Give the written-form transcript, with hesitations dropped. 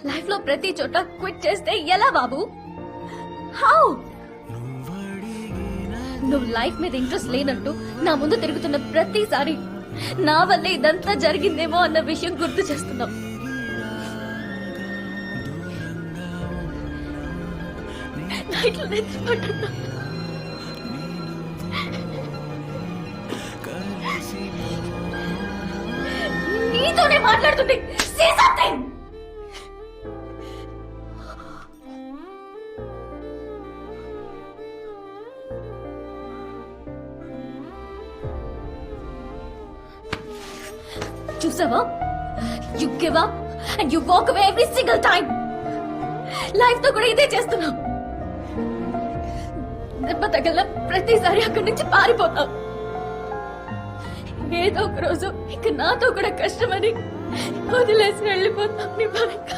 Life లో ప్రతి చోట క్విట్ చేస్తే ఎలా బాబు? హౌ? నువ్వు లైఫ్ మీద ఇంట్రెస్ట్ లేనట్టు నా ముందు తిరుగుతున్న ప్రతిసారి నా వల్లే ఇదంతా జరిగిందేమో అన్న విషయం గుర్తు చేస్తున్నావు. నైట్లో నిద్రపట్టున్నా. నీతోనే మాట్లాడుతుంటే say something. చూసావా? You give up and you walk away every single time. Life తో కూడా ఇదే చేస్తున్నావు. దెబ్బ తగిలిన ప్రతిసారి అక్కడి నుంచి పారిపోతావు. ఏదో ఒక రోజు ఇక నాతో కూడా కష్టమని వదిలేసి వెళ్ళిపోతావు నీ భర్త.